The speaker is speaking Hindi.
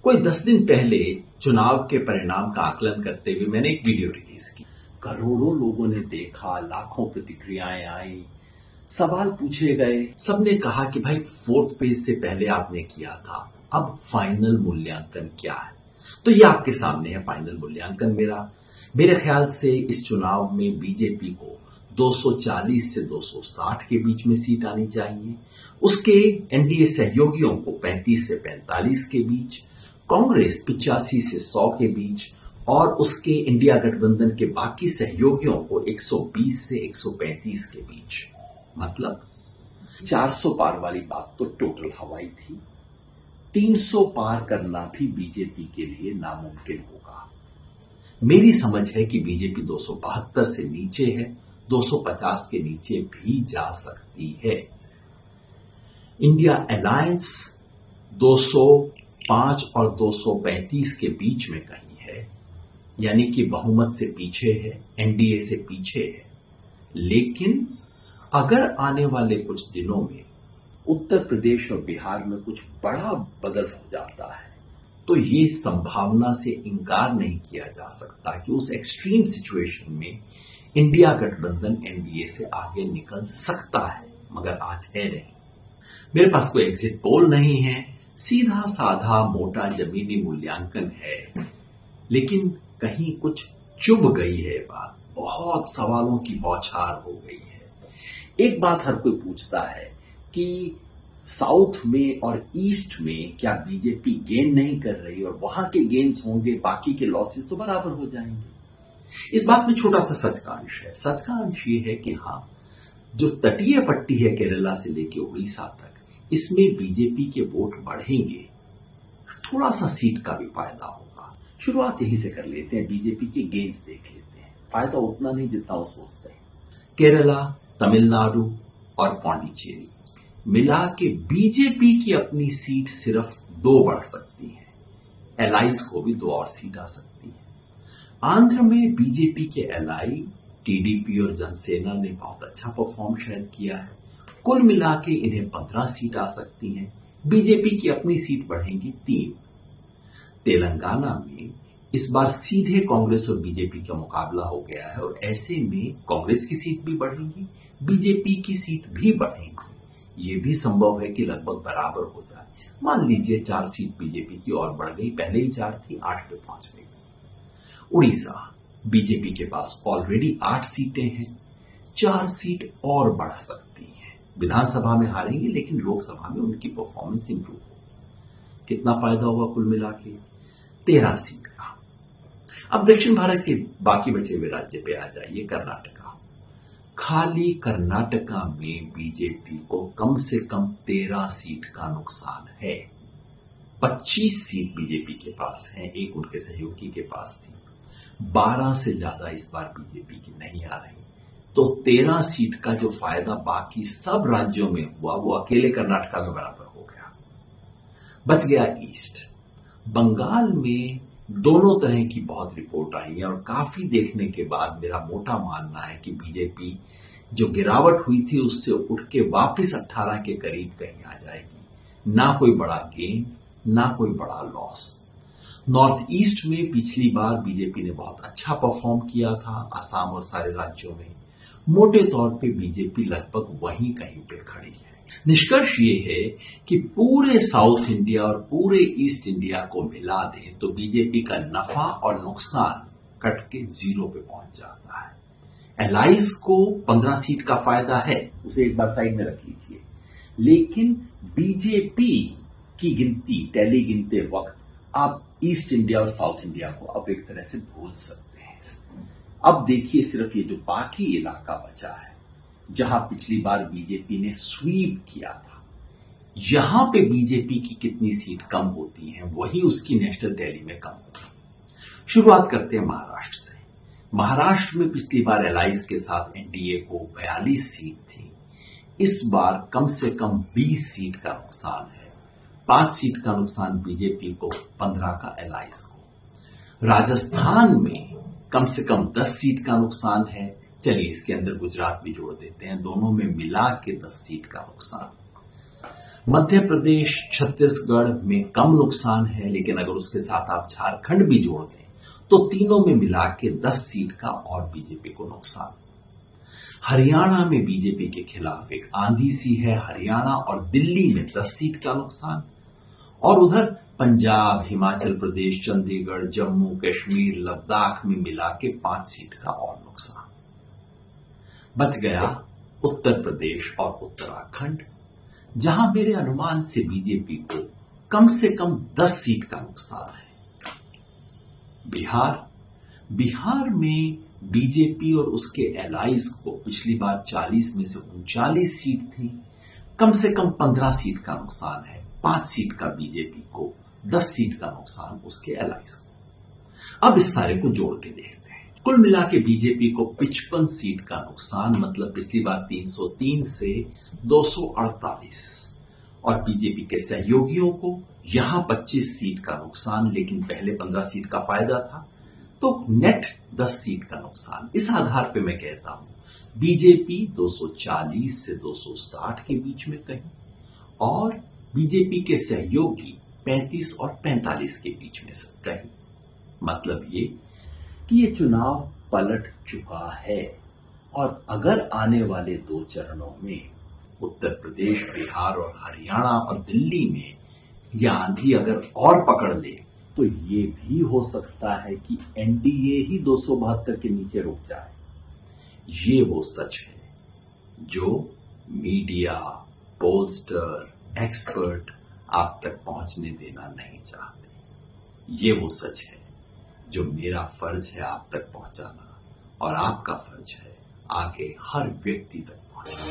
कोई 10 दिन पहले चुनाव के परिणाम का आकलन करते हुए मैंने एक वीडियो रिलीज की। करोड़ों लोगों ने देखा, लाखों प्रतिक्रियाएं आई, सवाल पूछे गए। सबने कहा कि भाई 4th पेज से पहले आपने किया था, अब फाइनल मूल्यांकन क्या है? तो ये आपके सामने है फाइनल मूल्यांकन मेरे ख्याल से इस चुनाव में बीजेपी को 240 से 260 के बीच में सीट आनी चाहिए। उसके एनडीए सहयोगियों को 35 से 45 के बीच, कांग्रेस 85 से 100 के बीच और उसके इंडिया गठबंधन के बाकी सहयोगियों को 120 से 135 के बीच। मतलब 400 पार वाली बात तो टोटल हवाई थी। 300 पार करना भी बीजेपी के लिए नामुमकिन होगा। मेरी समझ है कि बीजेपी 272 से नीचे है, 250 के नीचे भी जा सकती है। इंडिया अलायंस 205 और 235 के बीच में कहीं है, यानी कि बहुमत से पीछे है, एनडीए से पीछे है। लेकिन अगर आने वाले कुछ दिनों में उत्तर प्रदेश और बिहार में कुछ बड़ा बदल हो जाता है तो ये संभावना से इनकार नहीं किया जा सकता कि उस एक्सट्रीम सिचुएशन में इंडिया गठबंधन एनडीए से आगे निकल सकता है, मगर आज है नहीं। मेरे पास कोई एग्जिट पोल नहीं है, सीधा साधा मोटा जमीनी मूल्यांकन है, लेकिन कहीं कुछ चुभ गई है बात, बहुत सवालों की बौछार हो गई है। एक बात हर कोई पूछता है कि साउथ में और ईस्ट में क्या बीजेपी गेन नहीं कर रही, और वहां के गेन्स होंगे, बाकी के लॉसेस तो बराबर हो जाएंगे। इस बात में छोटा सा सच का अंश है। सच का अंश ये है कि हाँ, जो तटीय पट्टी है केरला से लेकर उड़ीसा तक, इसमें बीजेपी के वोट बढ़ेंगे, थोड़ा सा सीट का भी फायदा होगा। शुरुआत यहीं से कर लेते हैं, बीजेपी के गेन्स देख लेते हैं। फायदा उतना नहीं जितना वो सोचते हैं। केरला, तमिलनाडु और पांडिचेरी मिला के बीजेपी की अपनी सीट सिर्फ 2 बढ़ सकती है। एलाइज को भी 2 और सीट आ सकती है। आंध्र में बीजेपी के एलाई टीडीपी और जनसेना ने बहुत अच्छा परफॉर्म शायद किया है। कुल मिला के इन्हें 15 सीट आ सकती हैं। बीजेपी की अपनी सीट बढ़ेंगी 3। तेलंगाना में इस बार सीधे कांग्रेस और बीजेपी का मुकाबला हो गया है और ऐसे में कांग्रेस की सीट भी बढ़ेगी, बीजेपी की सीट भी बढ़ेगी। ये भी संभव है कि लगभग बराबर हो जाए। मान लीजिए 4 सीट बीजेपी की और बढ़ गई, पहले ही 4 थी, 8 पे पहुंच गई। उड़ीसा, बीजेपी के पास ऑलरेडी 8 सीटें हैं, 4 सीट और बढ़ सकती हैं। विधानसभा में हारेंगे लेकिन लोकसभा में उनकी परफॉर्मेंस इंप्रूव होगी। कितना फायदा होगा कुल मिला के? 13 सीट का। अब दक्षिण भारत के बाकी बचे हुए राज्य पे आ जाइए। कर्नाटका, खाली कर्नाटका में बीजेपी को कम से कम 13 सीट का नुकसान है। 25 सीट बीजेपी के पास है, एक उनके सहयोगी के पास थी। 12 से ज्यादा इस बार बीजेपी की नहीं आ रही, तो 13 सीट का जो फायदा बाकी सब राज्यों में हुआ वो अकेले कर्नाटका में बराबर हो गया। बच गया ईस्ट। बंगाल में दोनों तरह की बहुत रिपोर्ट आई है और काफी देखने के बाद मेरा मोटा मानना है कि बीजेपी जो गिरावट हुई थी उससे उठ के वापस 18 के करीब कहीं आ जाएगी। ना कोई बड़ा गेन, ना कोई बड़ा लॉस। नॉर्थ ईस्ट में पिछली बार बीजेपी ने बहुत अच्छा परफॉर्म किया था, असम और सारे राज्यों में। मोटे तौर पे बीजेपी लगभग वहीं कहीं पे खड़ी है। निष्कर्ष ये है कि पूरे साउथ इंडिया और पूरे ईस्ट इंडिया को मिला दें तो बीजेपी का नफा और नुकसान कट के 0 पे पहुंच जाता है। एलाइज को 15 सीट का फायदा है, उसे एक बार साइड में रख लीजिए, लेकिन बीजेपी की गिनती, टैली गिनते वक्त आप ईस्ट इंडिया और साउथ इंडिया को अब एक तरह से भूल सकते हैं। अब देखिए सिर्फ ये जो बाकी इलाका बचा है, जहां पिछली बार बीजेपी ने स्वीप किया था, यहां पे बीजेपी की कितनी सीट कम होती है, वही उसकी नेशनल टैली में कम होगी। शुरुआत करते हैं महाराष्ट्र से। महाराष्ट्र में पिछली बार एलाइज के साथ एनडीए को 42 सीट थी। इस बार कम से कम 20 सीट का नुकसान है। 5 सीट का नुकसान बीजेपी को, 15 का एलाइज को। राजस्थान में कम से कम 10 सीट का नुकसान है। चलिए इसके अंदर गुजरात भी जोड़ देते हैं, दोनों में मिला के 10 सीट का नुकसान। मध्य प्रदेश, छत्तीसगढ़ में कम नुकसान है, लेकिन अगर उसके साथ आप झारखंड भी जोड़ दें तो तीनों में मिला के 10 सीट का और बीजेपी को नुकसान। हरियाणा में बीजेपी के खिलाफ एक आंधी सी है, हरियाणा और दिल्ली में 10 सीट का नुकसान, और उधर पंजाब, हिमाचल प्रदेश, चंडीगढ़, जम्मू कश्मीर, लद्दाख में मिला के 5 सीट का और नुकसान। बच गया उत्तर प्रदेश और उत्तराखंड, जहां मेरे अनुमान से बीजेपी को कम से कम 10 सीट का नुकसान है। बिहार में बीजेपी और उसके एलाइज को पिछली बार 40 में से 39 सीट थी, कम से कम 15 सीट का नुकसान है। 5 सीट का बीजेपी को, 10 सीट का नुकसान उसके एलाइज को। अब इस सारे को जोड़ के देखते हैं। कुल मिला के बीजेपी को 55 सीट का नुकसान, मतलब पिछली बार 303 से 248, और बीजेपी के सहयोगियों को यहां 25 सीट का नुकसान, लेकिन पहले 15 सीट का फायदा था, तो नेट 10 सीट का नुकसान। इस आधार पे मैं कहता हूं बीजेपी 240 से 260 के बीच में कहीं, और बीजेपी के सहयोगी 35 और 45 के बीच में कहीं। मतलब ये कि ये चुनाव पलट चुका है, और अगर आने वाले 2 चरणों में उत्तर प्रदेश, बिहार और हरियाणा और दिल्ली में यह आंधी अगर और पकड़ ले, तो ये भी हो सकता है कि एनडीए ही 272 के नीचे रुक जाए। ये वो सच है जो मीडिया, पोलस्टर, एक्सपर्ट आप तक पहुंचने देना नहीं चाहते। ये वो सच है जो मेरा फर्ज है आप तक पहुंचाना, और आपका फर्ज है आगे हर व्यक्ति तक पहुंचाना।